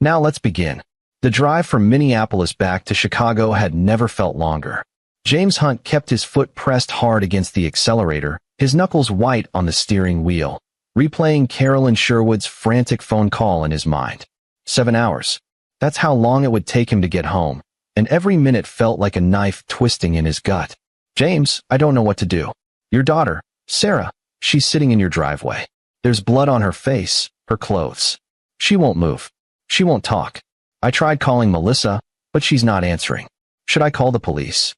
Now let's begin. The drive from Minneapolis back to Chicago had never felt longer. James Hunt kept his foot pressed hard against the accelerator, his knuckles white on the steering wheel, replaying Carolyn Sherwood's frantic phone call in his mind. 7 hours. That's how long it would take him to get home, and every minute felt like a knife twisting in his gut. James, I don't know what to do. Your daughter, Sarah, she's sitting in your driveway. There's blood on her face, her clothes. She won't move. She won't talk. I tried calling Melissa, but she's not answering. Should I call the police?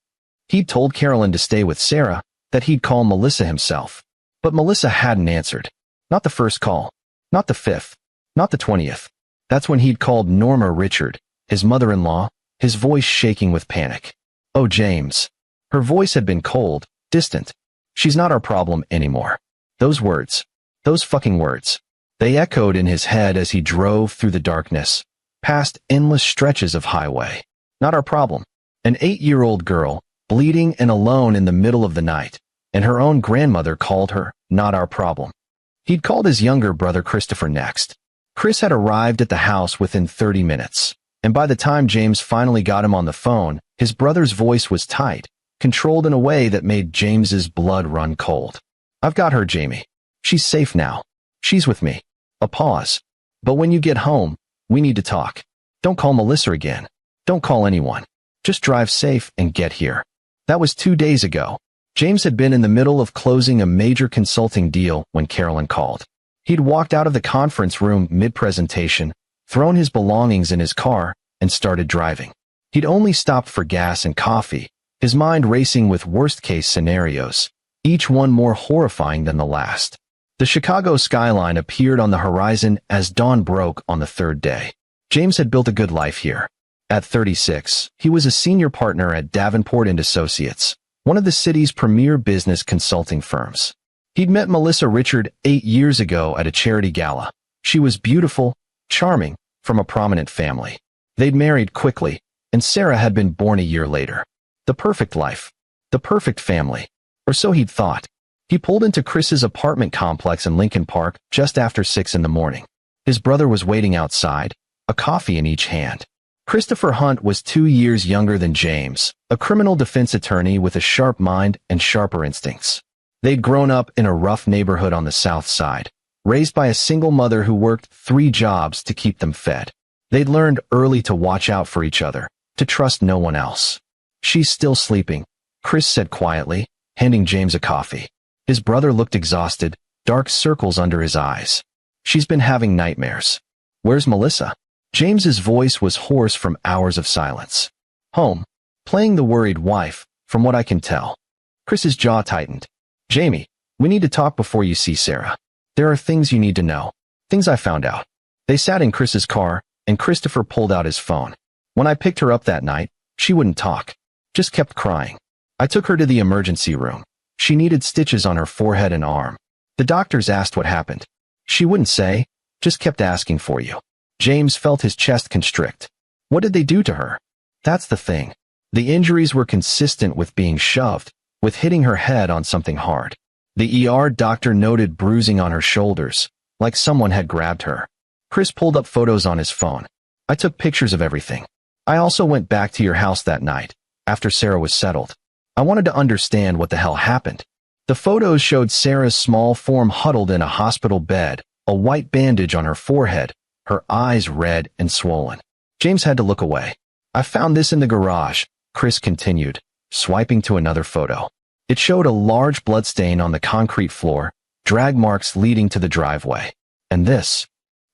He'd told Carolyn to stay with Sarah, that he'd call Melissa himself. But Melissa hadn't answered. Not the first call. Not the 5th. Not the 20th. That's when he'd called Norma Richard, his mother-in-law, his voice shaking with panic. Oh, James. Her voice had been cold, distant. She's not our problem anymore. Those words. Those fucking words. They echoed in his head as he drove through the darkness, past endless stretches of highway. Not our problem. An 8-year-old girl, bleeding and alone in the middle of the night, and her own grandmother called her, not our problem. He'd called his younger brother Christopher next. Chris had arrived at the house within 30 minutes, and by the time James finally got him on the phone, his brother's voice was tight, controlled in a way that made James's blood run cold. I've got her, Jamie. She's safe now. She's with me. A pause. But when you get home, we need to talk. Don't call Melissa again. Don't call anyone. Just drive safe and get here. That was 2 days ago. James had been in the middle of closing a major consulting deal when Carolyn called. He'd walked out of the conference room mid-presentation, thrown his belongings in his car, and started driving. He'd only stopped for gas and coffee, his mind racing with worst-case scenarios, each one more horrifying than the last. The Chicago skyline appeared on the horizon as dawn broke on the 3rd day. James had built a good life here. At 36, he was a senior partner at Davenport & Associates, one of the city's premier business consulting firms. He'd met Melissa Richard 8 years ago at a charity gala. She was beautiful, charming, from a prominent family. They'd married quickly, and Sarah had been born a year later. The perfect life. The perfect family. Or so he'd thought. He pulled into Chris's apartment complex in Lincoln Park just after 6 in the morning. His brother was waiting outside, a coffee in each hand. Christopher Hunt was 2 years younger than James, a criminal defense attorney with a sharp mind and sharper instincts. They'd grown up in a rough neighborhood on the South Side, raised by a single mother who worked 3 jobs to keep them fed. They'd learned early to watch out for each other, to trust no one else. She's still sleeping, Chris said quietly, handing James a coffee. His brother looked exhausted, dark circles under his eyes. She's been having nightmares. Where's Melissa? James's voice was hoarse from hours of silence. Home. Playing the worried wife, from what I can tell. Chris's jaw tightened. Jamie, we need to talk before you see Sarah. There are things you need to know. Things I found out. They sat in Chris's car, and Christopher pulled out his phone. When I picked her up that night, she wouldn't talk. Just kept crying. I took her to the emergency room. She needed stitches on her forehead and arm. The doctors asked what happened. She wouldn't say, just kept asking for you. James felt his chest constrict. What did they do to her? That's the thing. The injuries were consistent with being shoved, with hitting her head on something hard. The ER doctor noted bruising on her shoulders, like someone had grabbed her. Chris pulled up photos on his phone. I took pictures of everything. I also went back to your house that night, after Sarah was settled. I wanted to understand what the hell happened. The photos showed Sarah's small form huddled in a hospital bed, a white bandage on her forehead, her eyes red and swollen. James had to look away. I found this in the garage, Chris continued, swiping to another photo. It showed a large bloodstain on the concrete floor, drag marks leading to the driveway. And this.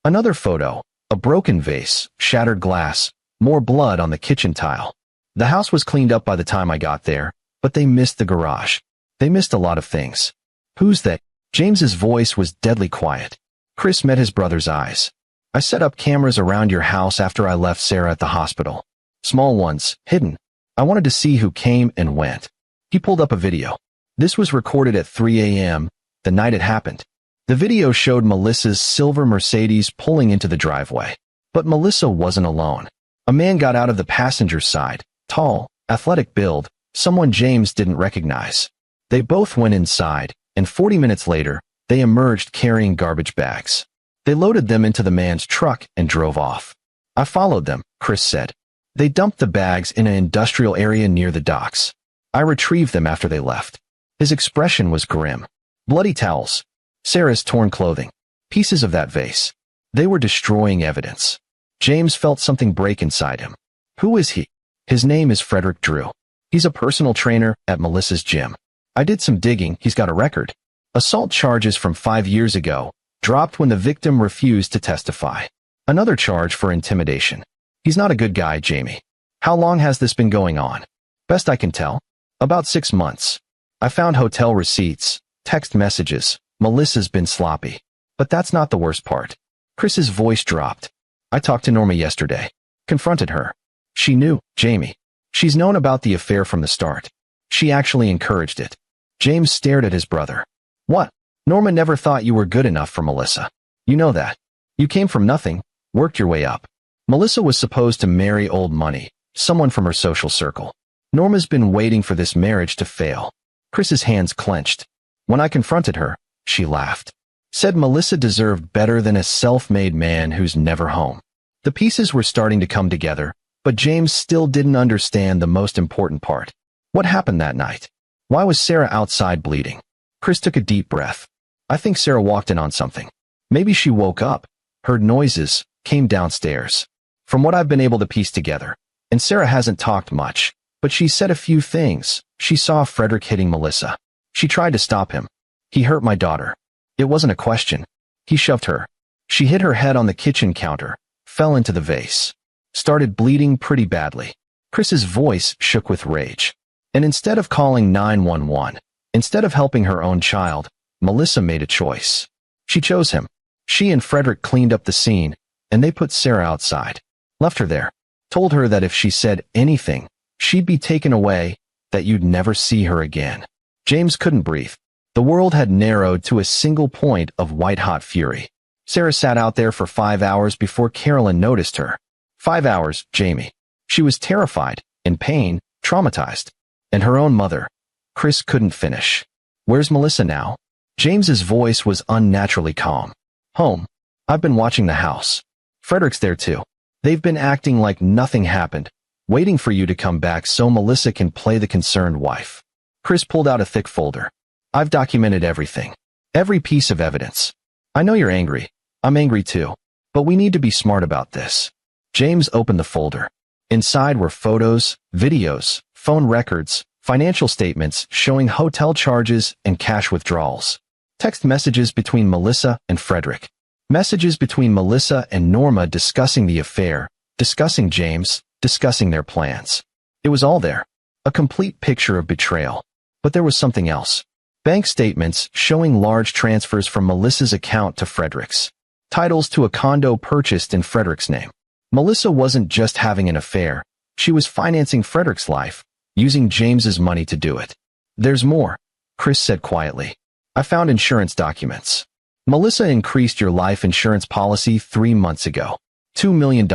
Another photo, a broken vase, shattered glass, more blood on the kitchen tile. The house was cleaned up by the time I got there, but they missed the garage. They missed a lot of things. Who's they? James's voice was deadly quiet. Chris met his brother's eyes. I set up cameras around your house after I left Sarah at the hospital. Small ones, hidden. I wanted to see who came and went. He pulled up a video. This was recorded at 3 a.m., the night it happened. The video showed Melissa's silver Mercedes pulling into the driveway. But Melissa wasn't alone. A man got out of the passenger side, tall, athletic build, someone James didn't recognize. They both went inside, and 40 minutes later, they emerged carrying garbage bags. They loaded them into the man's truck and drove off. I followed them, Chris said. They dumped the bags in an industrial area near the docks. I retrieved them after they left. His expression was grim. Bloody towels. Sarah's torn clothing. Pieces of that vase. They were destroying evidence. James felt something break inside him. Who is he? His name is Frederick Drew. He's a personal trainer at Melissa's gym. I did some digging, he's got a record. Assault charges from 5 years ago, dropped when the victim refused to testify. Another charge for intimidation. He's not a good guy, Jamie. How long has this been going on? Best I can tell. About 6 months. I found hotel receipts, text messages. Melissa's been sloppy. But that's not the worst part. Chris's voice dropped. I talked to Norma yesterday. Confronted her. She knew, Jamie. She's known about the affair from the start. She actually encouraged it. James stared at his brother. What? Norma never thought you were good enough for Melissa. You know that. You came from nothing, worked your way up. Melissa was supposed to marry old money, someone from her social circle. Norma's been waiting for this marriage to fail. Chris's hands clenched. When I confronted her, she laughed. Said Melissa deserved better than a self-made man who's never home. The pieces were starting to come together, but James still didn't understand the most important part. What happened that night? Why was Sarah outside bleeding? Chris took a deep breath. I think Sarah walked in on something. Maybe she woke up, heard noises, came downstairs. From what I've been able to piece together, and Sarah hasn't talked much, but she said a few things. She saw Frederick hitting Melissa. She tried to stop him. He hurt my daughter. It wasn't a question. He shoved her. She hit her head on the kitchen counter, fell into the vase. Started bleeding pretty badly. Chris's voice shook with rage. And instead of calling 911, instead of helping her own child, Melissa made a choice. She chose him. She and Frederick cleaned up the scene, and they put Sarah outside. Left her there. Told her that if she said anything, she'd be taken away, that you'd never see her again. James couldn't breathe. The world had narrowed to a single point of white-hot fury. Sarah sat out there for 5 hours before Carolyn noticed her. 5 hours, Jamie. She was terrified, in pain, traumatized. And her own mother. Chris couldn't finish. Where's Melissa now? James's voice was unnaturally calm. Home. I've been watching the house. Frederick's there too. They've been acting like nothing happened, waiting for you to come back so Melissa can play the concerned wife. Chris pulled out a thick folder. I've documented everything. Every piece of evidence. I know you're angry. I'm angry too. But we need to be smart about this. James opened the folder. Inside were photos, videos, phone records, financial statements showing hotel charges and cash withdrawals. Text messages between Melissa and Frederick. Messages between Melissa and Norma discussing the affair, discussing James, discussing their plans. It was all there. A complete picture of betrayal. But there was something else. Bank statements showing large transfers from Melissa's account to Frederick's. Titles to a condo purchased in Frederick's name. Melissa wasn't just having an affair. She was financing Frederick's life, using James's money to do it. There's more, Chris said quietly. I found insurance documents. Melissa increased your life insurance policy 3 months ago. $2 million,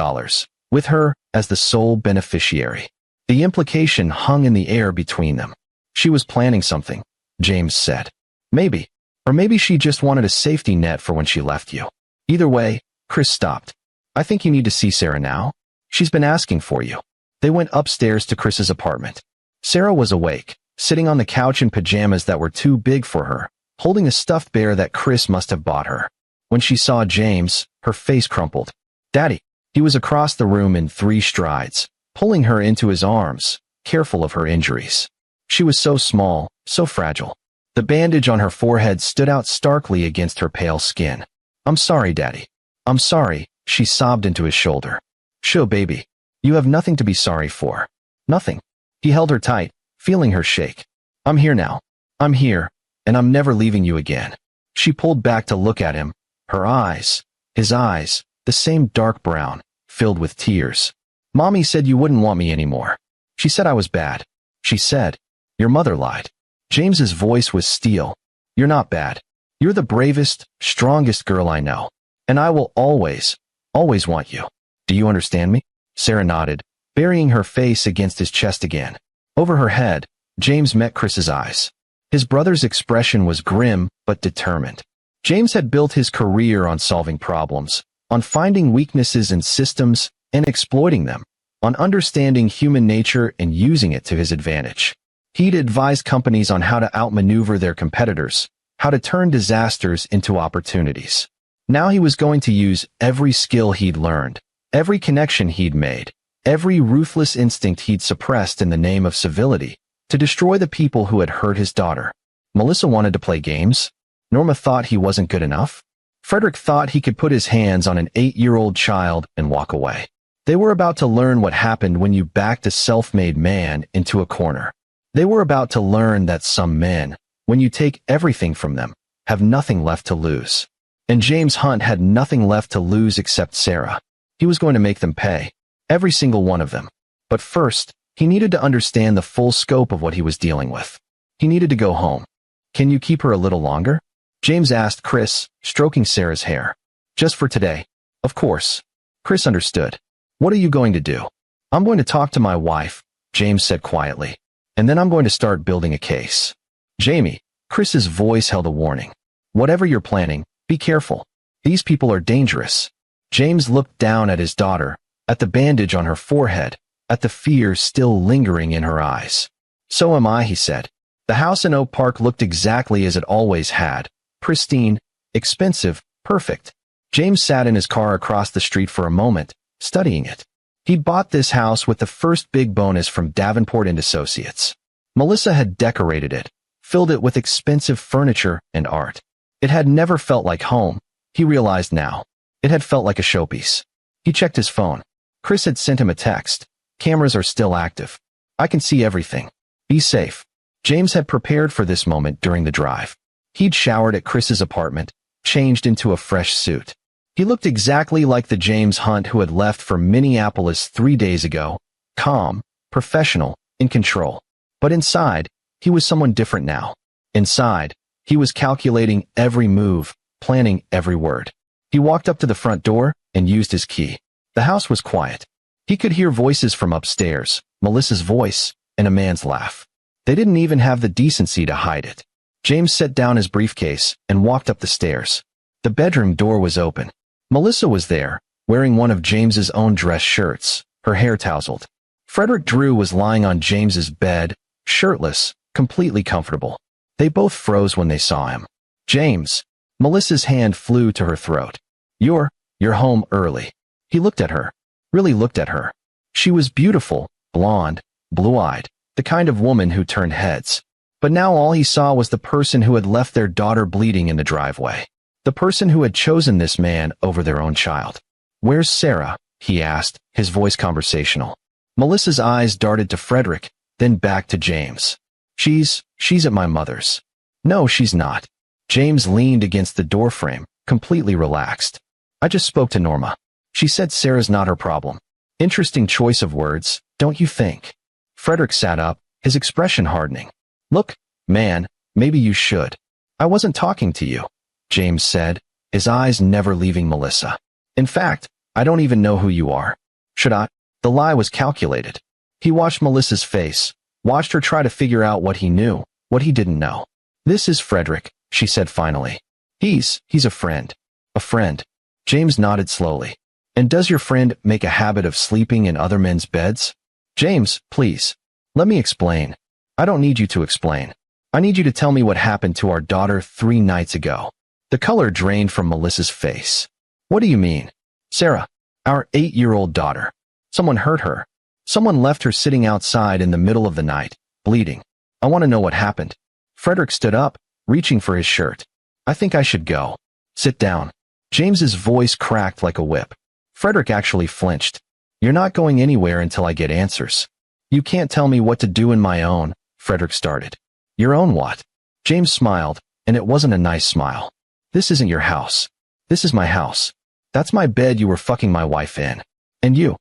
with her as the sole beneficiary. The implication hung in the air between them. She was planning something, James said. Maybe. Or maybe she just wanted a safety net for when she left you. Either way, Chris stopped. I think you need to see Sarah now. She's been asking for you. They went upstairs to Chris's apartment. Sarah was awake, sitting on the couch in pajamas that were too big for her, holding a stuffed bear that Chris must have bought her. When she saw James, her face crumpled. Daddy. He was across the room in 3 strides, pulling her into his arms, careful of her injuries. She was so small, so fragile. The bandage on her forehead stood out starkly against her pale skin. I'm sorry, Daddy. I'm sorry, she sobbed into his shoulder. Sho, baby. You have nothing to be sorry for. Nothing. He held her tight, feeling her shake. I'm here now. I'm here, and I'm never leaving you again. She pulled back to look at him, her eyes, his eyes, the same dark brown, filled with tears. Mommy said you wouldn't want me anymore. She said I was bad. She said, your mother lied. James's voice was steel. You're not bad. You're the bravest, strongest girl I know. And I will always, always want you. Do you understand me? Sarah nodded, burying her face against his chest again. Over her head, James met Chris's eyes. His brother's expression was grim but determined. James had built his career on solving problems, on finding weaknesses in systems and exploiting them, on understanding human nature and using it to his advantage. He'd advise companies on how to outmaneuver their competitors, how to turn disasters into opportunities. Now he was going to use every skill he'd learned, every connection he'd made, every ruthless instinct he'd suppressed in the name of civility, to destroy the people who had hurt his daughter. Melissa wanted to play games. Norma thought he wasn't good enough. Frederick thought he could put his hands on an 8-year-old child and walk away. They were about to learn what happened when you backed a self-made man into a corner. They were about to learn that some men, when you take everything from them, have nothing left to lose. And James Hunt had nothing left to lose except Sarah. He was going to make them pay. Every single one of them. But first, he needed to understand the full scope of what he was dealing with. He needed to go home. Can you keep her a little longer? James asked Chris, stroking Sarah's hair. Just for today. Of course. Chris understood. What are you going to do? I'm going to talk to my wife, James said quietly. And then I'm going to start building a case. Jamie, Chris's voice held a warning. Whatever you're planning, be careful. These people are dangerous. James looked down at his daughter, at the bandage on her forehead, at the fear still lingering in her eyes. So am I, he said. The house in Oak Park looked exactly as it always had. Pristine, expensive, perfect. James sat in his car across the street for a moment, studying it. He'd bought this house with the first big bonus from Davenport and Associates. Melissa had decorated it, filled it with expensive furniture and art. It had never felt like home, he realized now. It had felt like a showpiece. He checked his phone. Chris had sent him a text. Cameras are still active. I can see everything. Be safe. James had prepared for this moment during the drive. He'd showered at Chris's apartment, changed into a fresh suit. He looked exactly like the James Hunt who had left for Minneapolis 3 days ago, calm, professional, in control. But inside, he was someone different now. Inside, he was calculating every move, planning every word. He walked up to the front door and used his key. The house was quiet. He could hear voices from upstairs, Melissa's voice, and a man's laugh. They didn't even have the decency to hide it. James set down his briefcase and walked up the stairs. The bedroom door was open. Melissa was there, wearing one of James's own dress shirts, her hair tousled. Frederick Drew was lying on James's bed, shirtless, completely comfortable. They both froze when they saw him. James. Melissa's hand flew to her throat. You're home early. He looked at her. Really looked at her. She was beautiful, blonde, blue-eyed, the kind of woman who turned heads. But now all he saw was the person who had left their daughter bleeding in the driveway. The person who had chosen this man over their own child. Where's Sarah? He asked, his voice conversational. Melissa's eyes darted to Frederick, then back to James. She's at my mother's. No, she's not. James leaned against the doorframe, completely relaxed. I just spoke to Norma. She said Sarah's not her problem. Interesting choice of words, don't you think? Frederick sat up, his expression hardening. Look, man, maybe you should. I wasn't talking to you, James said, his eyes never leaving Melissa. In fact, I don't even know who you are. Should I? The lie was calculated. He watched Melissa's face, watched her try to figure out what he knew, what he didn't know. This is Frederick, she said finally. He's a friend. A friend. James nodded slowly. And does your friend make a habit of sleeping in other men's beds? James, please. Let me explain. I don't need you to explain. I need you to tell me what happened to our daughter 3 nights ago. The color drained from Melissa's face. What do you mean? Sarah, our 8-year-old daughter. Someone hurt her. Someone left her sitting outside in the middle of the night, bleeding. I want to know what happened. Frederick stood up, reaching for his shirt. I think I should go. Sit down. James's voice cracked like a whip. Frederick actually flinched. You're not going anywhere until I get answers. You can't tell me what to do in my own, Frederick started. Your own what? James smiled, and it wasn't a nice smile. This isn't your house. This is my house. That's my bed you were fucking my wife in. And you.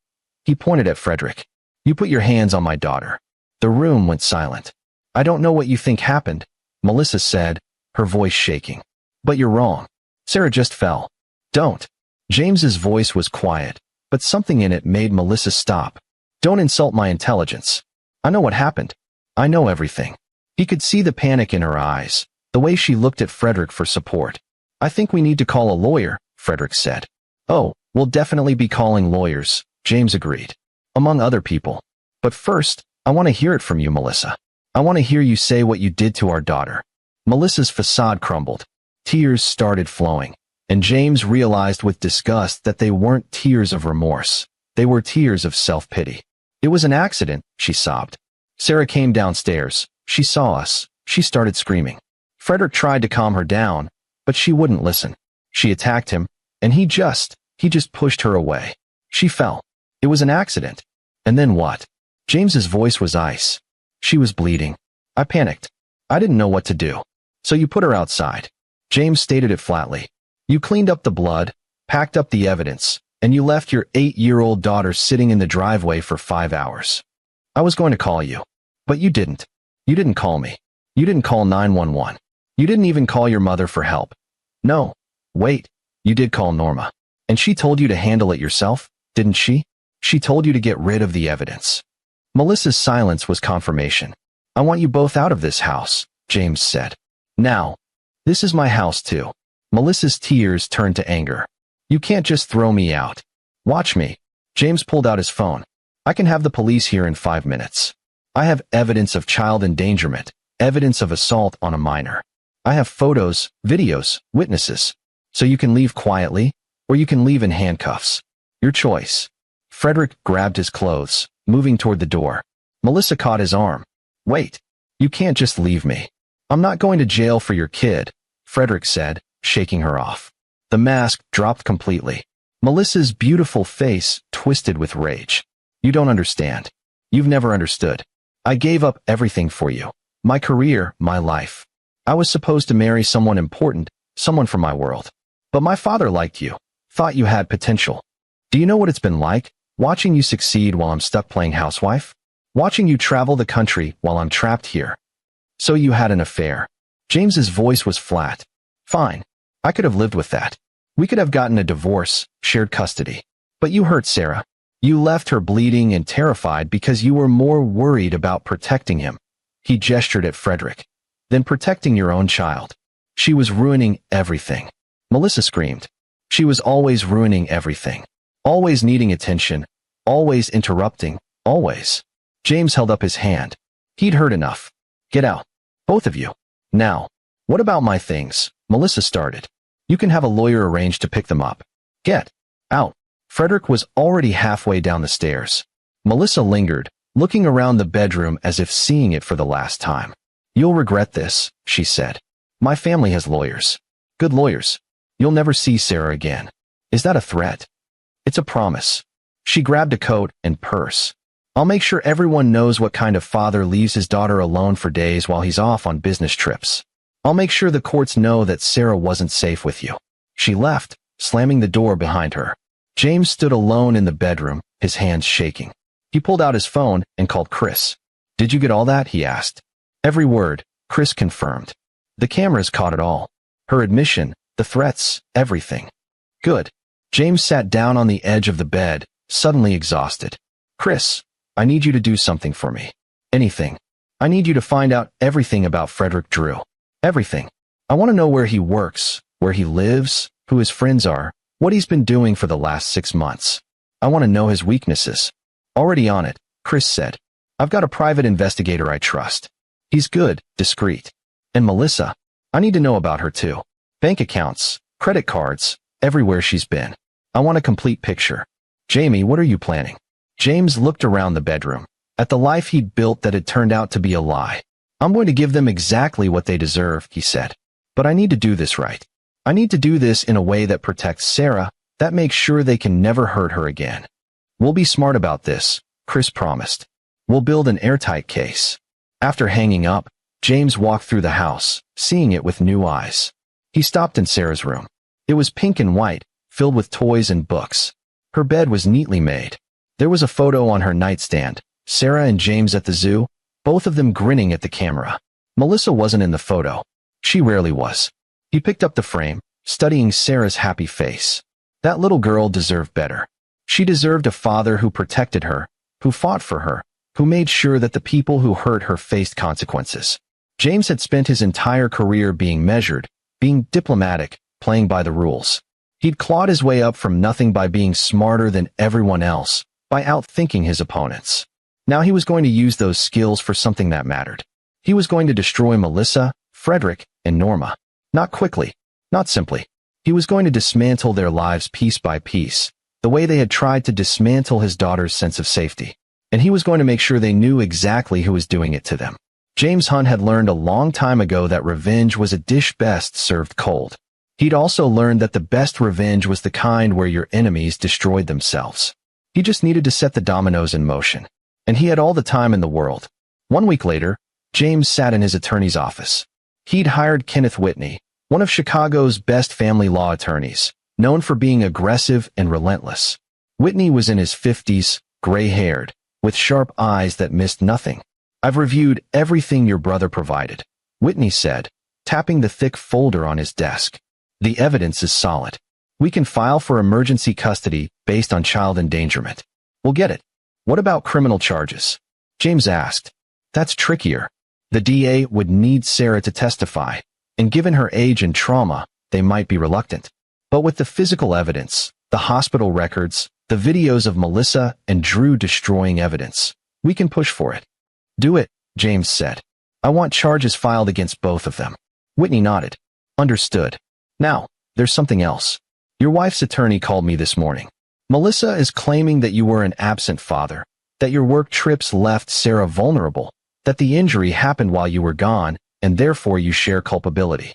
He pointed at Frederick. You put your hands on my daughter. The room went silent. I don't know what you think happened, Melissa said, her voice shaking. But you're wrong. Sarah just fell. Don't. James's voice was quiet, but something in it made Melissa stop. Don't insult my intelligence. I know what happened. I know everything. He could see the panic in her eyes, the way she looked at Frederick for support. I think we need to call a lawyer, Frederick said. Oh, we'll definitely be calling lawyers, James agreed. Among other people. But first, I want to hear it from you, Melissa. I want to hear you say what you did to our daughter. Melissa's facade crumbled. Tears started flowing, and James realized with disgust that they weren't tears of remorse. They were tears of self-pity. It was an accident, she sobbed. Sarah came downstairs. She saw us. She started screaming. Frederick tried to calm her down, but she wouldn't listen. She attacked him, and he just pushed her away. She fell. It was an accident. And then what? James's voice was ice. She was bleeding. I panicked. I didn't know what to do. So you put her outside. James stated it flatly. You cleaned up the blood, packed up the evidence, and you left your 8-year-old daughter sitting in the driveway for 5 hours. I was going to call you. But you didn't. You didn't call me. You didn't call 911. You didn't even call your mother for help. No. Wait. You did call Norma. And she told you to handle it yourself, didn't she? She told you to get rid of the evidence. Melissa's silence was confirmation. I want you both out of this house, James said. Now. This is my house too. Melissa's tears turned to anger. You can't just throw me out. Watch me. James pulled out his phone. I can have the police here in 5 minutes. I have evidence of child endangerment, evidence of assault on a minor. I have photos, videos, witnesses. So you can leave quietly, or you can leave in handcuffs. Your choice. Frederick grabbed his clothes, moving toward the door. Melissa caught his arm. Wait. You can't just leave me. I'm not going to jail for your kid, Frederick said, shaking her off. The mask dropped completely. Melissa's beautiful face twisted with rage. You don't understand. You've never understood. I gave up everything for you. My career, my life. I was supposed to marry someone important, someone from my world. But my father liked you, thought you had potential. Do you know what it's been like, watching you succeed while I'm stuck playing housewife? Watching you travel the country while I'm trapped here. So you had an affair. James's voice was flat. Fine. I could have lived with that. We could have gotten a divorce, shared custody. But you hurt Sarah. You left her bleeding and terrified because you were more worried about protecting him. He gestured at Frederick. Than protecting your own child. She was ruining everything. Melissa screamed. She was always ruining everything. Always needing attention. Always interrupting. Always. James held up his hand. He'd heard enough. Get out. Both of you. Now. What about my things? Melissa started. You can have a lawyer arranged to pick them up. Get out. Frederick was already halfway down the stairs. Melissa lingered, looking around the bedroom as if seeing it for the last time. You'll regret this, she said. My family has lawyers. Good lawyers. You'll never see Sarah again. Is that a threat? It's a promise. She grabbed a coat and purse. I'll make sure everyone knows what kind of father leaves his daughter alone for days while he's off on business trips. I'll make sure the courts know that Sarah wasn't safe with you. She left, slamming the door behind her. James stood alone in the bedroom, his hands shaking. He pulled out his phone and called Chris. Did you get all that? He asked. Every word, Chris confirmed. The cameras caught it all. Her admission, the threats, everything. Good. James sat down on the edge of the bed, suddenly exhausted. Chris, I need you to do something for me. Anything. I need you to find out everything about Frederick Drew. Everything. I want to know where he works, where he lives, who his friends are, what he's been doing for the last 6 months. I want to know his weaknesses. Already on it, Chris said. I've got a private investigator I trust. He's good, discreet. And Melissa, I need to know about her too. Bank accounts, credit cards, everywhere she's been. I want a complete picture. Jamie, what are you planning? James looked around the bedroom, at the life he'd built that had turned out to be a lie. I'm going to give them exactly what they deserve, he said. But I need to do this right. I need to do this in a way that protects Sarah, that makes sure they can never hurt her again. We'll be smart about this, Chris promised. We'll build an airtight case. After hanging up, James walked through the house, seeing it with new eyes. He stopped in Sarah's room. It was pink and white, filled with toys and books. Her bed was neatly made. There was a photo on her nightstand, Sarah and James at the zoo, both of them grinning at the camera. Melissa wasn't in the photo. She rarely was. He picked up the frame, studying Sarah's happy face. That little girl deserved better. She deserved a father who protected her, who fought for her, who made sure that the people who hurt her faced consequences. James had spent his entire career being measured, being diplomatic, playing by the rules. He'd clawed his way up from nothing by being smarter than everyone else, by outthinking his opponents. Now he was going to use those skills for something that mattered. He was going to destroy Melissa, Frederick, and Norma. Not quickly, not simply. He was going to dismantle their lives piece by piece, the way they had tried to dismantle his daughter's sense of safety. And he was going to make sure they knew exactly who was doing it to them. James Hunt had learned a long time ago that revenge was a dish best served cold. He'd also learned that the best revenge was the kind where your enemies destroyed themselves. He just needed to set the dominoes in motion. And he had all the time in the world. 1 week later, James sat in his attorney's office. He'd hired Kenneth Whitney, one of Chicago's best family law attorneys, known for being aggressive and relentless. Whitney was in his 50s, gray-haired, with sharp eyes that missed nothing. "I've reviewed everything your brother provided," Whitney said, tapping the thick folder on his desk. "The evidence is solid. We can file for emergency custody based on child endangerment. We'll get it." "What about criminal charges?" James asked. "That's trickier. The DA would need Sarah to testify, and given her age and trauma, they might be reluctant. But with the physical evidence, the hospital records, the videos of Melissa and Drew destroying evidence, we can push for it." "Do it," James said. "I want charges filed against both of them." Whitney nodded. "Understood. Now, there's something else. Your wife's attorney called me this morning. Melissa is claiming that you were an absent father, that your work trips left Sarah vulnerable, that the injury happened while you were gone, and therefore you share culpability.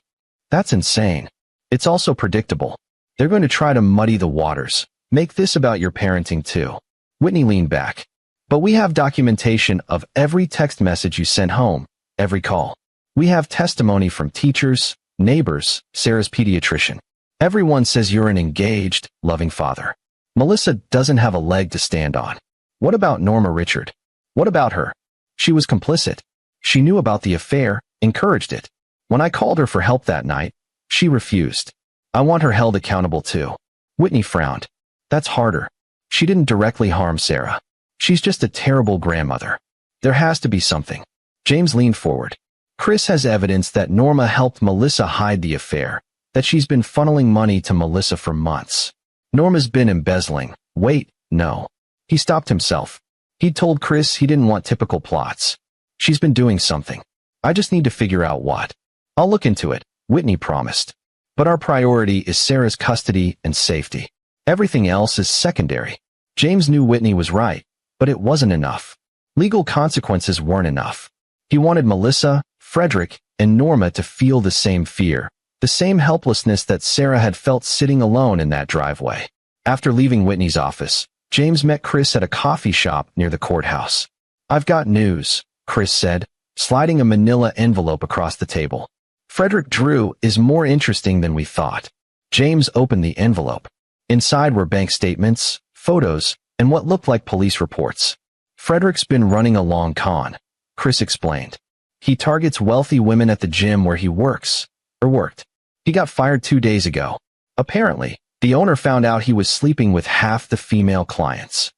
That's insane. It's also predictable. They're going to try to muddy the waters, make this about your parenting too." Whitney leaned back. "But we have documentation of every text message you sent home, every call. We have testimony from teachers, neighbors, Sarah's pediatrician. Everyone says you're an engaged, loving father. Melissa doesn't have a leg to stand on." "What about Norma Richard? What about her? She was complicit. She knew about the affair, encouraged it. When I called her for help that night, she refused. I want her held accountable too." Whitney frowned. "That's harder. She didn't directly harm Sarah. She's just a terrible grandmother. There has to be something." James leaned forward. "Chris has evidence that Norma helped Melissa hide the affair, that she's been funneling money to Melissa for months. Norma's been embezzling. Wait, no." He stopped himself. He'd told Chris he didn't want typical plots. "She's been doing something. I just need to figure out what." "I'll look into it," Whitney promised. "But our priority is Sarah's custody and safety. Everything else is secondary." James knew Whitney was right, but it wasn't enough. Legal consequences weren't enough. He wanted Melissa, Frederick, and Norma to feel the same fear, the same helplessness that Sarah had felt sitting alone in that driveway. After leaving Whitney's office, James met Chris at a coffee shop near the courthouse. "I've got news," Chris said, sliding a manila envelope across the table. "Frederick Drew is more interesting than we thought." James opened the envelope. Inside were bank statements, photos, and what looked like police reports. "Frederick's been running a long con," Chris explained. "He targets wealthy women at the gym where he works, or worked. He got fired 2 days ago. Apparently, the owner found out he was sleeping with half the female clients.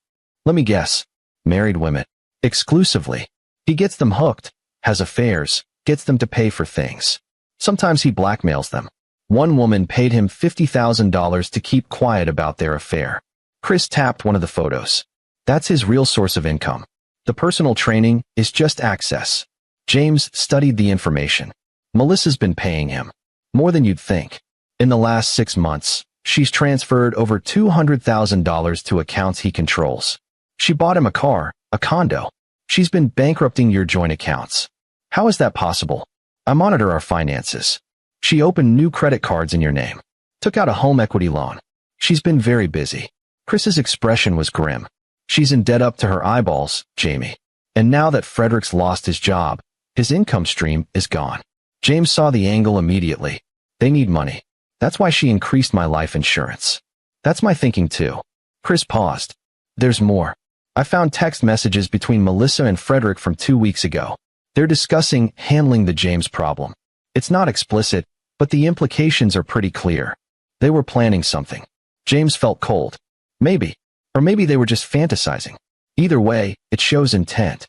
Let me guess. Married women. Exclusively. He gets them hooked, has affairs, gets them to pay for things. Sometimes he blackmails them. One woman paid him $50,000 to keep quiet about their affair." Chris tapped one of the photos. "That's his real source of income. The personal training is just access." James studied the information. Melissa's been paying him. More than you'd think. In the last 6 months, she's transferred over $200,000 to accounts he controls. She bought him a car, a condo. She's been bankrupting your joint accounts. How is that possible? I monitor our finances. She opened new credit cards in your name. Took out a home equity loan. She's been very busy. Chris's expression was grim. She's in debt up to her eyeballs, Jamie. And now that Frederick's lost his job, his income stream is gone. James saw the angle immediately. They need money. That's why she increased my life insurance. That's my thinking too. Chris paused. There's more. I found text messages between Melissa and Frederick from 2 weeks ago. They're discussing handling the James problem. It's not explicit, but the implications are pretty clear. They were planning something. James felt cold. Maybe. Or maybe they were just fantasizing. Either way, it shows intent.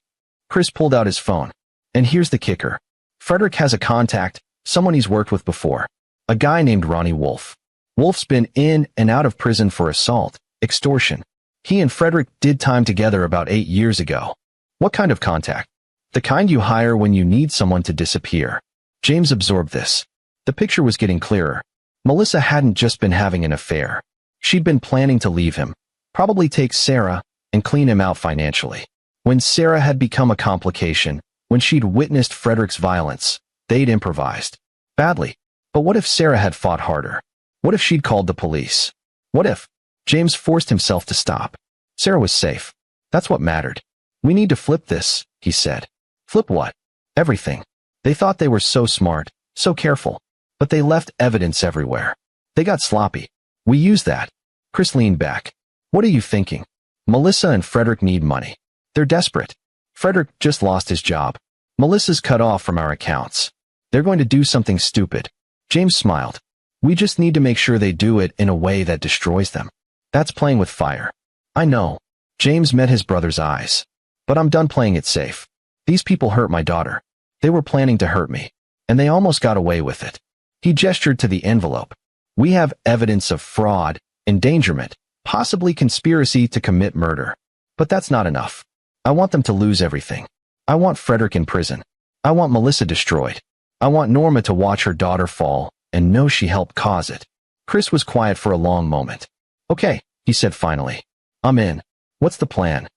Chris pulled out his phone. And here's the kicker. Frederick has a contact, someone he's worked with before. A guy named Ronnie Wolf. Wolf's been in and out of prison for assault, extortion. He and Frederick did time together about 8 years ago. What kind of contact? The kind you hire when you need someone to disappear. James absorbed this. The picture was getting clearer. Melissa hadn't just been having an affair. She'd been planning to leave him, probably take Sarah, and clean him out financially. When Sarah had become a complication, when she'd witnessed Frederick's violence, they'd improvised. Badly. But what if Sarah had fought harder? What if she'd called the police? What if? James forced himself to stop. Sarah was safe. That's what mattered. We need to flip this, he said. Flip what? Everything. They thought they were so smart, so careful. But they left evidence everywhere. They got sloppy. We used that. Chris leaned back. What are you thinking? Melissa and Frederick need money. They're desperate. Frederick just lost his job. Melissa's cut off from our accounts. They're going to do something stupid. James smiled. We just need to make sure they do it in a way that destroys them. That's playing with fire. I know. James met his brother's eyes. But I'm done playing it safe. These people hurt my daughter. They were planning to hurt me. And they almost got away with it. He gestured to the envelope. We have evidence of fraud, endangerment, possibly conspiracy to commit murder. But that's not enough. I want them to lose everything. I want Frederick in prison. I want Melissa destroyed. I want Norma to watch her daughter fall and know she helped cause it. Chris was quiet for a long moment. Okay, he said finally. I'm in. What's the plan?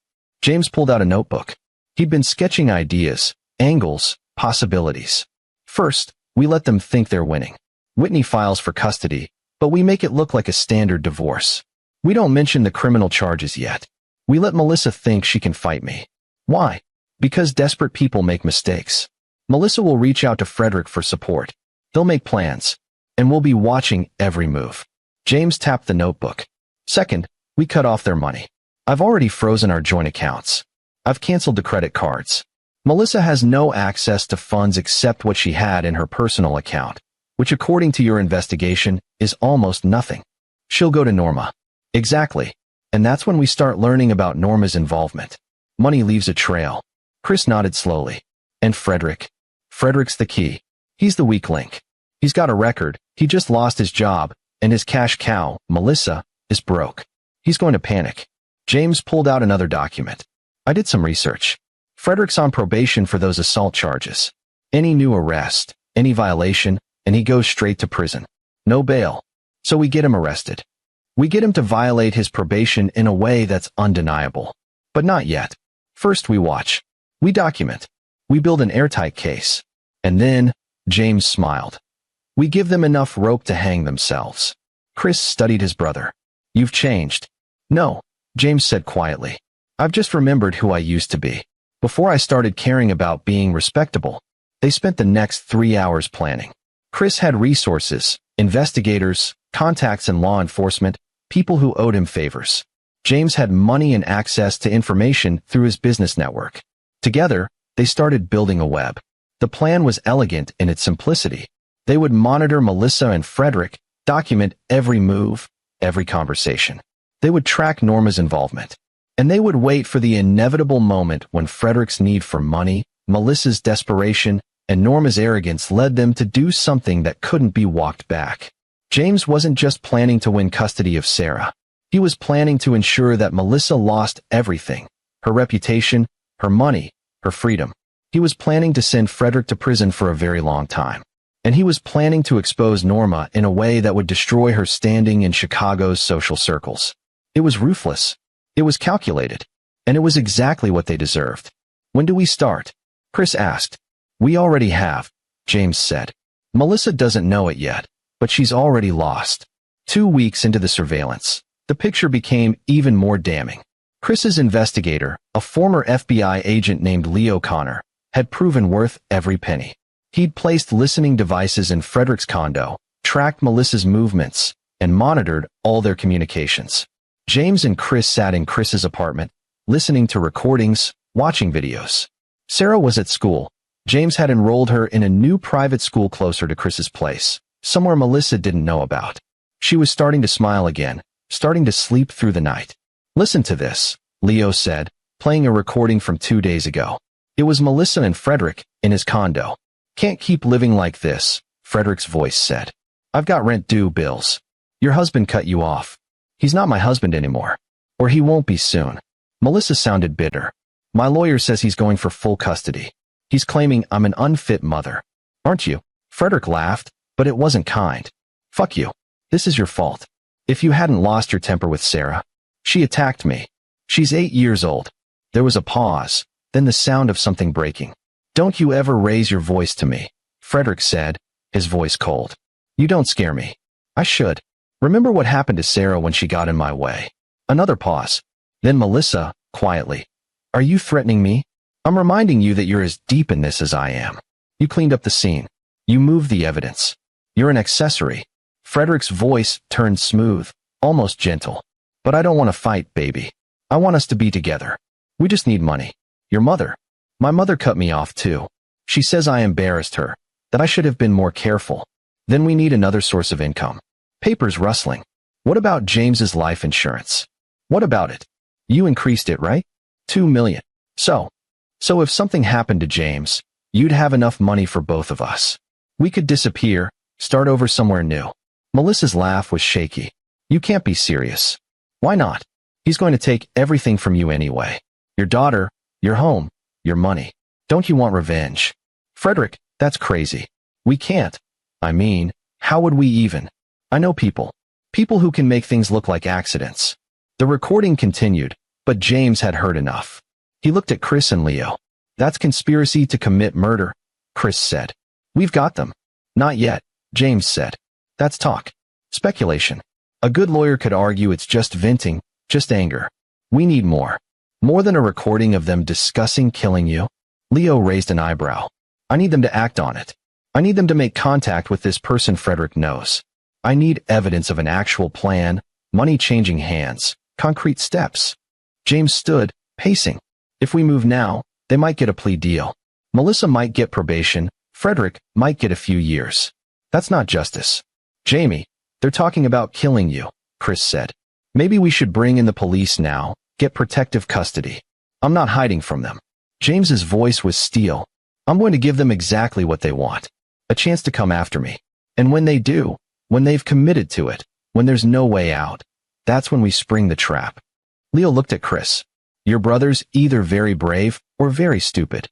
James pulled out a notebook. He'd been sketching ideas, angles, possibilities. First, we let them think they're winning. Whitney files for custody, but we make it look like a standard divorce. We don't mention the criminal charges yet. We let Melissa think she can fight me. Why? Because desperate people make mistakes. Melissa will reach out to Frederick for support. They'll make plans. And we'll be watching every move. James tapped the notebook. Second, we cut off their money. I've already frozen our joint accounts. I've canceled the credit cards. Melissa has no access to funds except what she had in her personal account, which according to your investigation is almost nothing. She'll go to Norma. Exactly. And that's when we start learning about Norma's involvement. Money leaves a trail. Chris nodded slowly. And Frederick? Frederick's the key. He's the weak link. He's got a record, he just lost his job, and his cash cow, Melissa, is broke. He's going to panic. James pulled out another document. I did some research. Frederick's on probation for those assault charges. Any new arrest, any violation, and he goes straight to prison. No bail. So we get him arrested. We get him to violate his probation in a way that's undeniable. But not yet. First we watch. We document. We build an airtight case. And then, James smiled. We give them enough rope to hang themselves. Chris studied his brother. You've changed. No, James said quietly. I've just remembered who I used to be. Before I started caring about being respectable, they spent the next 3 hours planning. Chris had resources, investigators, contacts in law enforcement, people who owed him favors. James had money and access to information through his business network. Together, they started building a web. The plan was elegant in its simplicity. They would monitor Melissa and Frederick, document every move, every conversation. They would track Norma's involvement. And they would wait for the inevitable moment when Frederick's need for money, Melissa's desperation, and Norma's arrogance led them to do something that couldn't be walked back. James wasn't just planning to win custody of Sarah. He was planning to ensure that Melissa lost everything, her reputation, her money, her freedom. He was planning to send Frederick to prison for a very long time. And he was planning to expose Norma in a way that would destroy her standing in Chicago's social circles. It was ruthless. It was calculated. And it was exactly what they deserved. When do we start? Chris asked. We already have, James said. Melissa doesn't know it yet, but she's already lost. 2 weeks into the surveillance, the picture became even more damning. Chris's investigator, a former FBI agent named Lee O'Connor, had proven worth every penny. He'd placed listening devices in Frederick's condo, tracked Melissa's movements, and monitored all their communications. James and Chris sat in Chris's apartment, listening to recordings, watching videos. Sarah was at school. James had enrolled her in a new private school closer to Chris's place, somewhere Melissa didn't know about. She was starting to smile again, starting to sleep through the night. Listen to this, Leo said, playing a recording from 2 days ago. It was Melissa and Frederick in his condo. Can't keep living like this, Frederick's voice said. I've got rent due bills. Your husband cut you off. He's not my husband anymore. Or he won't be soon. Melissa sounded bitter. My lawyer says he's going for full custody. He's claiming I'm an unfit mother. Aren't you? Frederick laughed, but it wasn't kind. Fuck you. This is your fault. If you hadn't lost your temper with Sarah. She attacked me. She's 8 years old. There was a pause, then the sound of something breaking. Don't you ever raise your voice to me, Frederick said, his voice cold. You don't scare me. I should. Remember what happened to Sarah when she got in my way. Another pause. Then Melissa, quietly. Are you threatening me? I'm reminding you that you're as deep in this as I am. You cleaned up the scene. You moved the evidence. You're an accessory. Frederick's voice turned smooth, almost gentle. But I don't want to fight, baby. I want us to be together. We just need money. Your mother. My mother cut me off too. She says I embarrassed her, that I should have been more careful. Then we need another source of income. Papers rustling. What about James's life insurance? What about it? You increased it, right? 2 million. So if something happened to James, you'd have enough money for both of us. We could disappear, start over somewhere new. Melissa's laugh was shaky. You can't be serious. Why not? He's going to take everything from you anyway. Your daughter, your home, your money. Don't you want revenge? Frederick, that's crazy. We can't. I mean, how would we even? I know people. People who can make things look like accidents. The recording continued, but James had heard enough. He looked at Chris and Leo. That's conspiracy to commit murder, Chris said. We've got them. Not yet, James said. That's talk. Speculation. A good lawyer could argue it's just venting, just anger. We need more. More than a recording of them discussing killing you. Leo raised an eyebrow. I need them to act on it. I need them to make contact with this person Frederick knows. I need evidence of an actual plan, money changing hands, concrete steps. James stood, pacing. If we move now, they might get a plea deal. Melissa might get probation. Frederick might get a few years. That's not justice. Jamie, they're talking about killing you, Chris said. Maybe we should bring in the police now, get protective custody. I'm not hiding from them. James's voice was steel. I'm going to give them exactly what they want. A chance to come after me. And when they do, when they've committed to it, when there's no way out, that's when we spring the trap. Leo looked at Chris. Your brother's either very brave or very stupid.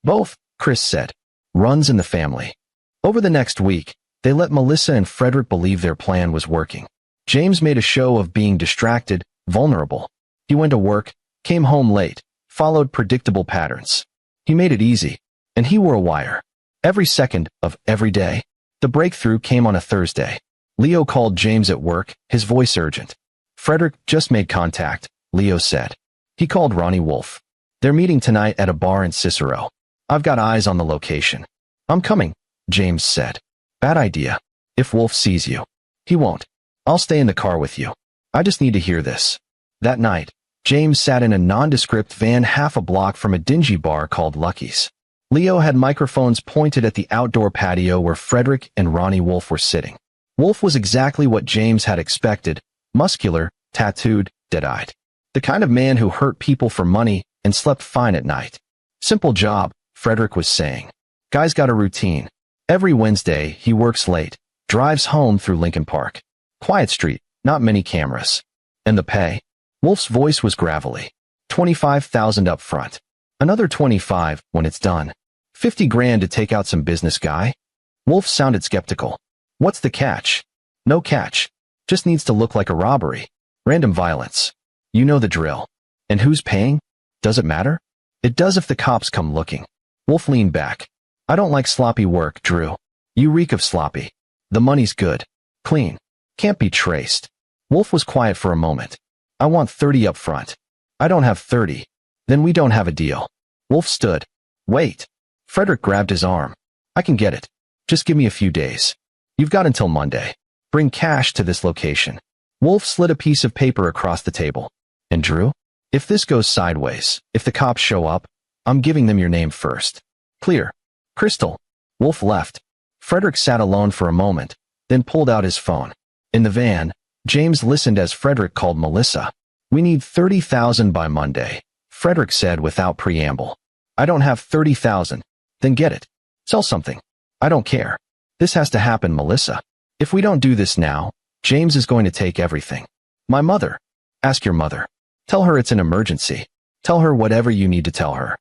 Both, Chris said. Runs in the family. Over the next week, they let Melissa and Frederick believe their plan was working. James made a show of being distracted, vulnerable. He went to work, came home late, followed predictable patterns. He made it easy, and he wore a wire. Every second of every day. The breakthrough came on a Thursday. Leo called James at work, his voice urgent. Frederick just made contact, Leo said. He called Ronnie Wolf. They're meeting tonight at a bar in Cicero. I've got eyes on the location. I'm coming, James said. Bad idea. If Wolf sees you. He won't. I'll stay in the car with you. I just need to hear this. That night, James sat in a nondescript van half a block from a dingy bar called Lucky's. Leo had microphones pointed at the outdoor patio where Frederick and Ronnie Wolf were sitting. Wolf was exactly what James had expected, muscular, tattooed, dead-eyed. The kind of man who hurt people for money and slept fine at night. Simple job, Frederick was saying. Guy's got a routine. Every Wednesday, he works late, drives home through Lincoln Park. Quiet street, not many cameras. And the pay? Wolf's voice was gravelly. $25,000 up front. Another 25 when it's done. 50 grand to take out some business guy? Wolf sounded skeptical. What's the catch? No catch. Just needs to look like a robbery. Random violence. You know the drill. And who's paying? Does it matter? It does if the cops come looking. Wolf leaned back. I don't like sloppy work, Drew. You reek of sloppy. The money's good. Clean. Can't be traced. Wolf was quiet for a moment. I want 30 up front. I don't have 30. Then we don't have a deal. Wolf stood. Wait. Frederick grabbed his arm. I can get it. Just give me a few days. You've got until Monday. Bring cash to this location. Wolf slid a piece of paper across the table. And Drew? If this goes sideways, if the cops show up, I'm giving them your name first. Clear. Crystal. Wolf left. Frederick sat alone for a moment, then pulled out his phone. In the van, James listened as Frederick called Melissa. We need 30,000 by Monday, Frederick said without preamble. I don't have 30,000. Then get it. Sell something. I don't care. This has to happen, Melissa. If we don't do this now, James is going to take everything. My mother. Ask your mother. Tell her it's an emergency. Tell her whatever you need to tell her.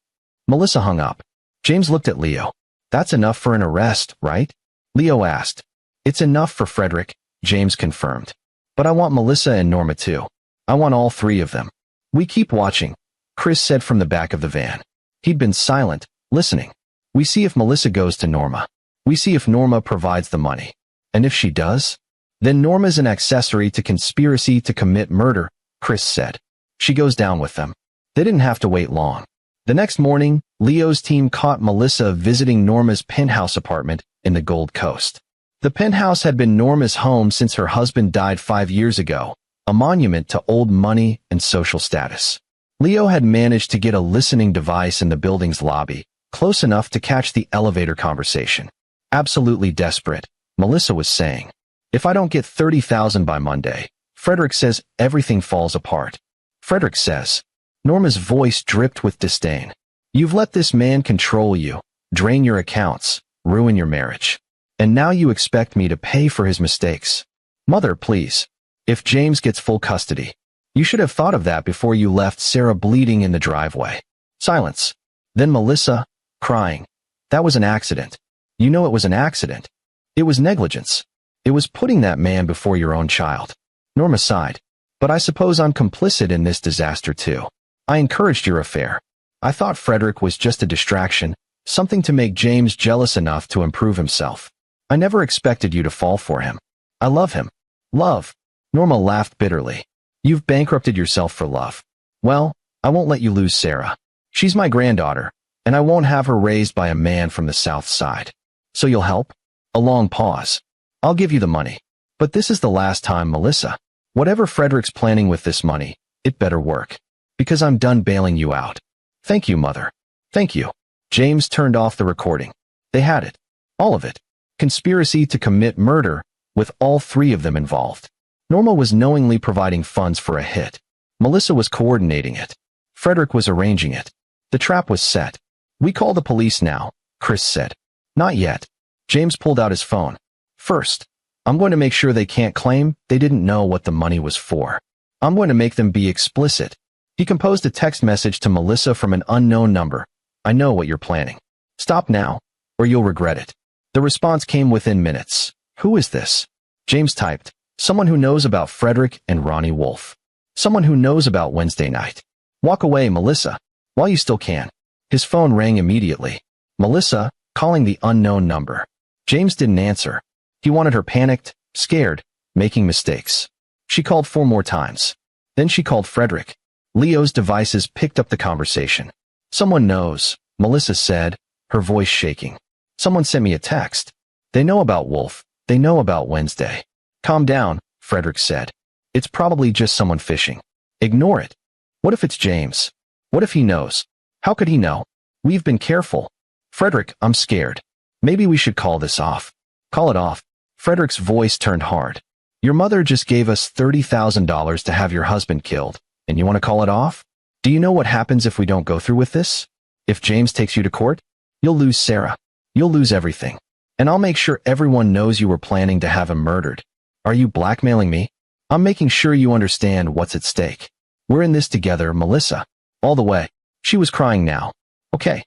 Melissa hung up. James looked at Leo. That's enough for an arrest, right? Leo asked. It's enough for Frederick, James confirmed. But I want Melissa and Norma too. I want all three of them. We keep watching, Chris said from the back of the van. He'd been silent, listening. We see if Melissa goes to Norma. We see if Norma provides the money. And if she does? Then Norma's an accessory to conspiracy to commit murder, Chris said. She goes down with them. They didn't have to wait long. The next morning, Leo's team caught Melissa visiting Norma's penthouse apartment in the Gold Coast. The penthouse had been Norma's home since her husband died 5 years ago, a monument to old money and social status. Leo had managed to get a listening device in the building's lobby, close enough to catch the elevator conversation. Absolutely desperate, Melissa was saying. If I don't get $30,000 by Monday, Frederick says everything falls apart. Frederick says. Norma's voice dripped with disdain. You've let this man control you, drain your accounts, ruin your marriage. And now you expect me to pay for his mistakes. Mother, please. If James gets full custody, you should have thought of that before you left Sarah bleeding in the driveway. Silence. Then Melissa, crying. That was an accident. You know it was an accident. It was negligence. It was putting that man before your own child. Norma sighed. But I suppose I'm complicit in this disaster too. I encouraged your affair. I thought Frederick was just a distraction, something to make James jealous enough to improve himself. I never expected you to fall for him. I love him. Love. Norma laughed bitterly. You've bankrupted yourself for love. Well, I won't let you lose Sarah. She's my granddaughter, and I won't have her raised by a man from the South Side. So you'll help? A long pause. I'll give you the money. But this is the last time, Melissa. Whatever Frederick's planning with this money, it better work. Because I'm done bailing you out. Thank you, Mother. Thank you. James turned off the recording. They had it. All of it. Conspiracy to commit murder, with all three of them involved. Norma was knowingly providing funds for a hit. Melissa was coordinating it. Frederick was arranging it. The trap was set. We call the police now, Chris said. Not yet. James pulled out his phone. First, I'm going to make sure they can't claim they didn't know what the money was for. I'm going to make them be explicit. He composed a text message to Melissa from an unknown number. I know what you're planning. Stop now, or you'll regret it. The response came within minutes. Who is this? James typed. Someone who knows about Frederick and Ronnie Wolf. Someone who knows about Wednesday night. Walk away, Melissa, while you still can. His phone rang immediately. Melissa, calling the unknown number. James didn't answer. He wanted her panicked, scared, making mistakes. She called 4 more times. Then she called Frederick. Leo's devices picked up the conversation. Someone knows, Melissa said, her voice shaking. Someone sent me a text. They know about Wolf. They know about Wednesday. Calm down, Frederick said. It's probably just someone fishing. Ignore it. What if it's James? What if he knows? How could he know? We've been careful. Frederick, I'm scared. Maybe we should call this off. Call it off. Frederick's voice turned hard. Your mother just gave us $30,000 to have your husband killed, and you want to call it off? Do you know what happens if we don't go through with this? If James takes you to court, you'll lose Sarah. You'll lose everything. And I'll make sure everyone knows you were planning to have him murdered. Are you blackmailing me? I'm making sure you understand what's at stake. We're in this together, Melissa. All the way. She was crying now. Okay.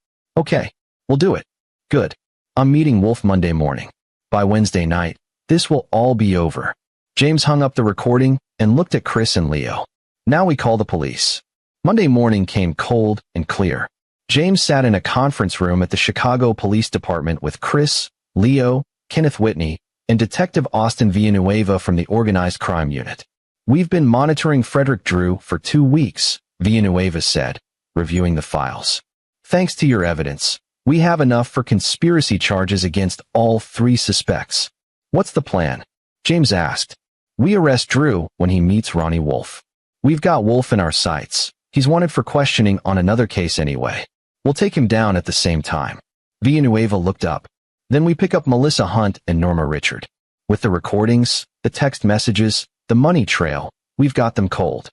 We'll do it. Good. I'm meeting Wolf Monday morning. By Wednesday night, this will all be over. James hung up the recording and looked at Chris and Leo. Now we call the police. Monday morning came cold and clear. James sat in a conference room at the Chicago Police Department with Chris, Leo, Kenneth Whitney, and Detective Austin Villanueva from the Organized Crime Unit. We've been monitoring Frederick Drew for 2 weeks, Villanueva said, reviewing the files. Thanks to your evidence, we have enough for conspiracy charges against all 3 suspects. What's the plan? James asked. We arrest Drew when he meets Ronnie Wolf. We've got Wolf in our sights. He's wanted for questioning on another case anyway. We'll take him down at the same time. Villanueva looked up. Then we pick up Melissa Hunt and Norma Richard. With the recordings, the text messages, the money trail, we've got them cold.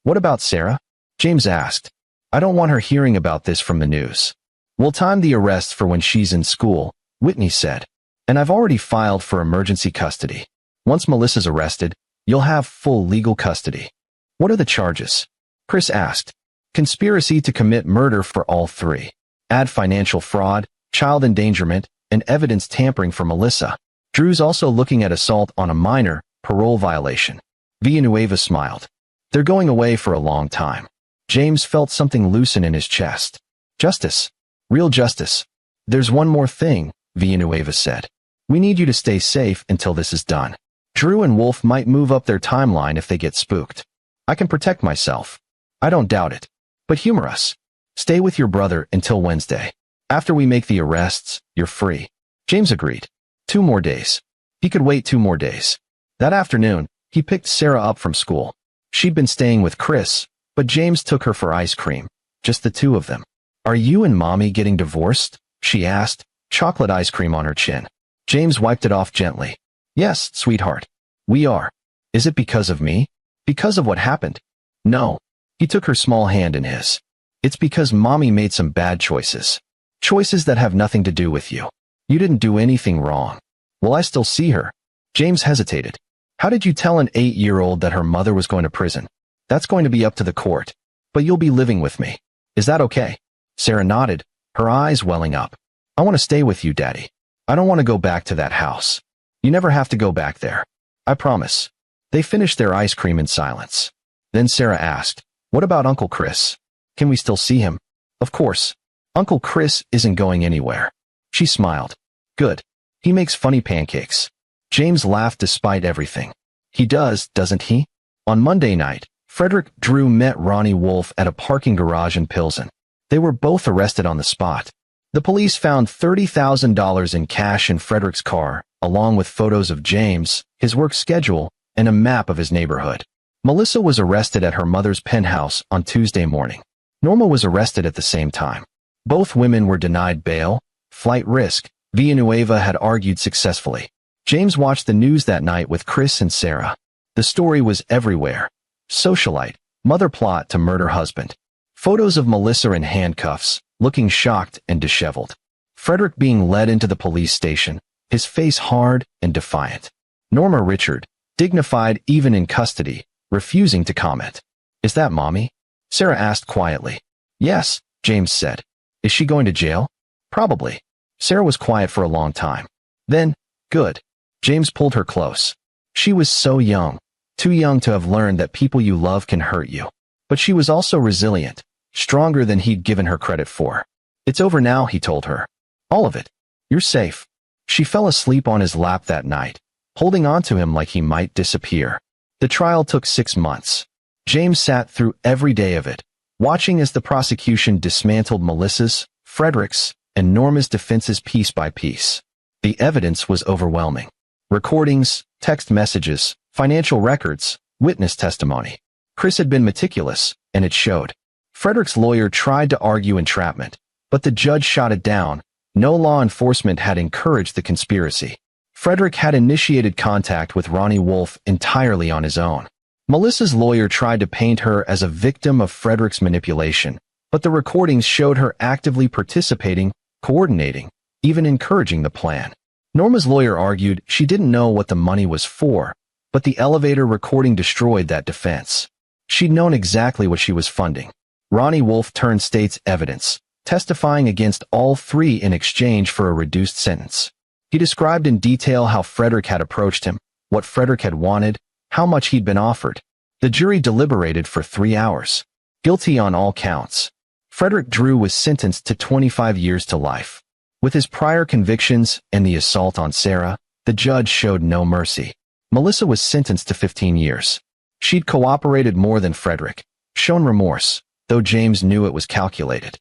What about Sarah? James asked. I don't want her hearing about this from the news. We'll time the arrest for when she's in school, Whitney said. And I've already filed for emergency custody. Once Melissa's arrested, you'll have full legal custody. What are the charges? Chris asked. Conspiracy to commit murder for all three. Add financial fraud, child endangerment, and evidence tampering for Melissa. Drew's also looking at assault on a minor, parole violation. Villanueva smiled. They're going away for a long time. James felt something loosen in his chest. Justice. Real justice. There's one more thing, Villanueva said. We need you to stay safe until this is done. Drew and Wolf might move up their timeline if they get spooked. I can protect myself. I don't doubt it. But humor us. Stay with your brother until Wednesday. After we make the arrests, you're free. James agreed. 2 more days. He could wait 2 more days. That afternoon, he picked Sarah up from school. She'd been staying with Chris, but James took her for ice cream. Just the two of them. Are you and Mommy getting divorced? She asked, chocolate ice cream on her chin. James wiped it off gently. Yes, sweetheart. We are. Is it because of me? Because of what happened? No. He took her small hand in his. It's because Mommy made some bad choices. Choices that have nothing to do with you. You didn't do anything wrong. Will I still see her? James hesitated. How did you tell an 8-year-old that her mother was going to prison? That's going to be up to the court. But you'll be living with me. Is that okay? Sarah nodded, her eyes welling up. I want to stay with you, Daddy. I don't want to go back to that house. You never have to go back there. I promise. They finished their ice cream in silence. Then Sarah asked, what about Uncle Chris? Can we still see him? Of course. Uncle Chris isn't going anywhere. She smiled. Good. He makes funny pancakes. James laughed despite everything. He does, doesn't he? On Monday night, Frederick Drew met Ronnie Wolf at a parking garage in Pilsen. They were both arrested on the spot. The police found $30,000 in cash in Frederick's car, along with photos of James, his work schedule, and a map of his neighborhood. Melissa was arrested at her mother's penthouse on Tuesday morning. Norma was arrested at the same time. Both women were denied bail, flight risk. Villanueva had argued successfully. James watched the news that night with Chris and Sarah. The story was everywhere. Socialite, mother plot to murder husband. Photos of Melissa in handcuffs, looking shocked and disheveled. Frederick being led into the police station, his face hard and defiant. Norma Richard, dignified even in custody, refusing to comment. Is that Mommy? Sarah asked quietly. Yes, James said. Is she going to jail? Probably. Sarah was quiet for a long time. Then, good. James pulled her close. She was so young, too young to have learned that people you love can hurt you. But she was also resilient, stronger than he'd given her credit for. It's over now, he told her. All of it. You're safe. She fell asleep on his lap that night, holding on to him like he might disappear. The trial took 6 months. James sat through every day of it, watching as the prosecution dismantled Melissa's, Frederick's, and Norma's defenses piece by piece. The evidence was overwhelming. Recordings, text messages, financial records, witness testimony. Chris had been meticulous, and it showed. Frederick's lawyer tried to argue entrapment, but the judge shot it down. No law enforcement had encouraged the conspiracy. Frederick had initiated contact with Ronnie Wolf entirely on his own. Melissa's lawyer tried to paint her as a victim of Frederick's manipulation, but the recordings showed her actively participating, coordinating, even encouraging the plan. Norma's lawyer argued she didn't know what the money was for, but the elevator recording destroyed that defense. She'd known exactly what she was funding. Ronnie Wolf turned state's evidence, testifying against all three in exchange for a reduced sentence. He described in detail how Frederick had approached him, what Frederick had wanted, how much he'd been offered. The jury deliberated for 3 hours. Guilty on all counts. Frederick Drew was sentenced to 25 years to life. With his prior convictions and the assault on Sarah, the judge showed no mercy. Melissa was sentenced to 15 years. She'd cooperated more than Frederick, shown remorse, though James knew it was calculated.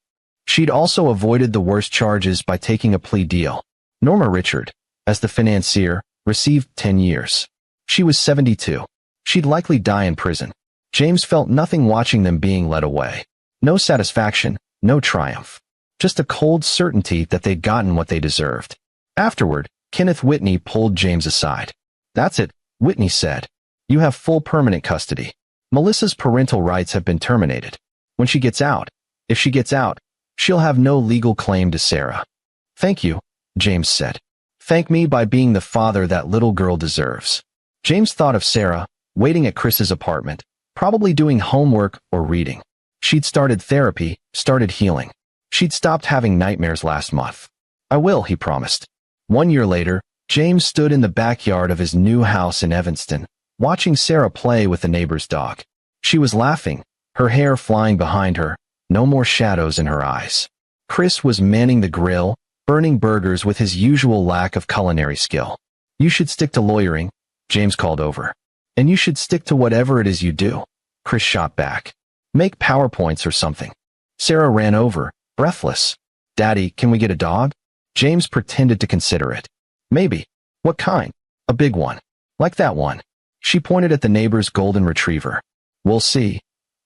She'd also avoided the worst charges by taking a plea deal. Norma Richard, as the financier, received 10 years. She was 72. She'd likely die in prison. James felt nothing watching them being led away. No satisfaction, no triumph. Just a cold certainty that they'd gotten what they deserved. Afterward, Kenneth Whitney pulled James aside. That's it, Whitney said. You have full permanent custody. Melissa's parental rights have been terminated. When she gets out, if she gets out, she'll have no legal claim to Sarah. Thank you, James said. Thank me by being the father that little girl deserves. James thought of Sarah, waiting at Chris's apartment, Probably doing homework or reading. She'd started therapy, started healing. She'd stopped having nightmares last month. I will, he promised. 1 year later, James stood in the backyard of his new house in Evanston, watching Sarah play with the neighbor's dog. She was laughing, her hair flying behind her, no more shadows in her eyes. Chris was manning the grill, burning burgers with his usual lack of culinary skill. You should stick to lawyering, James called over. And you should stick to whatever it is you do, Chris shot back. Make PowerPoints or something. Sarah ran over, breathless. Daddy, can we get a dog? James pretended to consider it. Maybe. What kind? A big one. Like that one. She pointed at the neighbor's golden retriever. We'll see,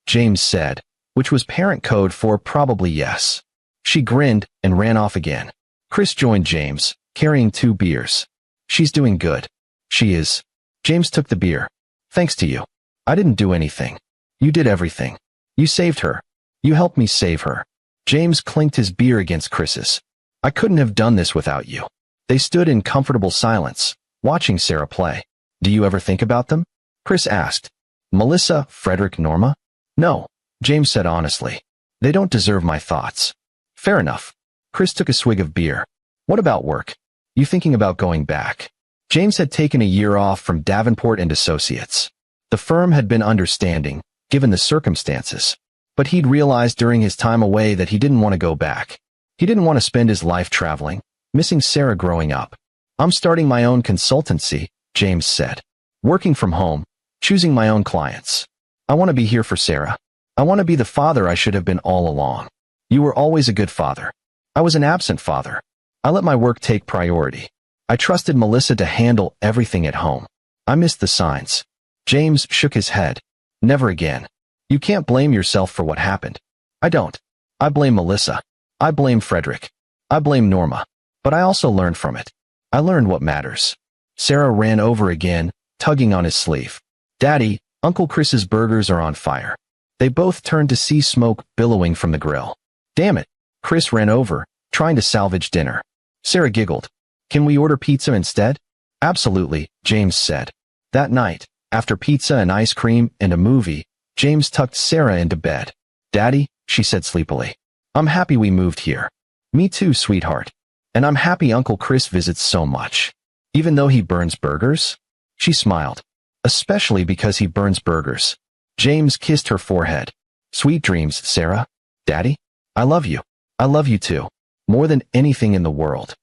James said, which was parent code for probably yes. She grinned and ran off again. Chris joined James, carrying 2 beers. She's doing good. She is. James took the beer. Thanks to you. I didn't do anything. You did everything. You saved her. You helped me save her. James clinked his beer against Chris's. I couldn't have done this without you. They stood in comfortable silence, watching Sarah play. Do you ever think about them? Chris asked. Melissa, Frederick, Norma? No, James said honestly. They don't deserve my thoughts. Fair enough. Chris took a swig of beer. What about work? You thinking about going back? James had taken a year off from Davenport and Associates. The firm had been understanding, given the circumstances. But he'd realized during his time away that he didn't want to go back. He didn't want to spend his life traveling, missing Sarah growing up. I'm starting my own consultancy, James said. Working from home, choosing my own clients. I want to be here for Sarah. I want to be the father I should have been all along. You were always a good father. I was an absent father. I let my work take priority. I trusted Melissa to handle everything at home. I missed the signs. James shook his head. Never again. You can't blame yourself for what happened. I don't. I blame Melissa. I blame Frederick. I blame Norma. But I also learned from it. I learned what matters. Sarah ran over again, tugging on his sleeve. Daddy, Uncle Chris's burgers are on fire. They both turned to see smoke billowing from the grill. Damn it. Chris ran over, trying to salvage dinner. Sarah giggled. Can we order pizza instead? Absolutely, James said. That night, after pizza and ice cream and a movie, James tucked Sarah into bed. Daddy, she said sleepily. I'm happy we moved here. Me too, sweetheart. And I'm happy Uncle Chris visits so much. Even though he burns burgers? She smiled. Especially because he burns burgers. James kissed her forehead. Sweet dreams, Sarah. Daddy? I love you. I love you too. More than anything in the world.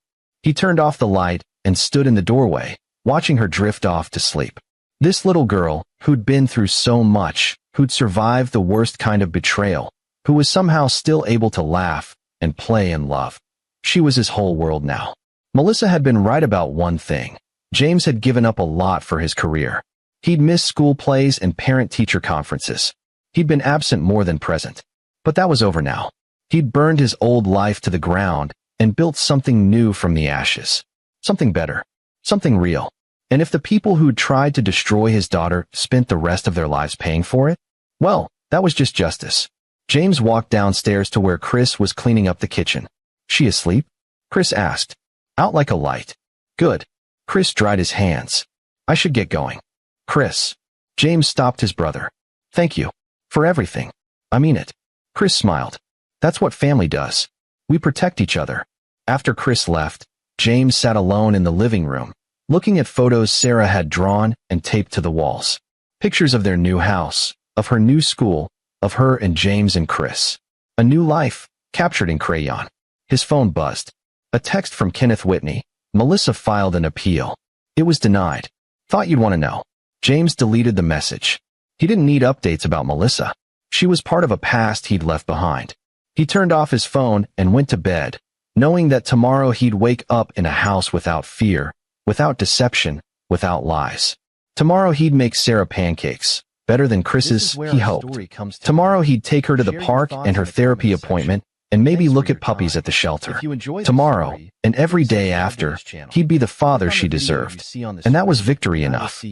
He turned off the light and stood in the doorway, watching her drift off to sleep. This little girl, who'd been through so much, who'd survived the worst kind of betrayal, who was somehow still able to laugh and play and love. She was his whole world now. Melissa had been right about one thing. James had given up a lot for his career. He'd missed school plays and parent-teacher conferences. He'd been absent more than present. But that was over now. He'd burned his old life to the ground and built something new from the ashes. Something better. Something real. And if the people who'd tried to destroy his daughter spent the rest of their lives paying for it, well, that was just justice. James walked downstairs to where Chris was cleaning up the kitchen. She asleep? Chris asked. Out like a light. Good. Chris dried his hands. I should get going. Chris. James stopped his brother. Thank you. For everything. I mean it. Chris smiled. That's what family does. We protect each other. After Chris left, James sat alone in the living room, looking at photos Sarah had drawn and taped to the walls. Pictures of their new house, of her new school, of her and James and Chris. A new life, captured in crayon. His phone buzzed. A text from Kenneth Whitney. Melissa filed an appeal. It was denied. Thought you'd want to know. James deleted the message. He didn't need updates about Melissa. She was part of a past he'd left behind. He turned off his phone and went to bed, knowing that tomorrow he'd wake up in a house without fear, without deception, without lies. Tomorrow he'd make Sarah pancakes, better than Chris's, he hoped. Tomorrow he'd take her to the park and her therapy appointment, and maybe look at puppies at the shelter. Tomorrow, and every day after, he'd be the father she deserved. And that was victory enough.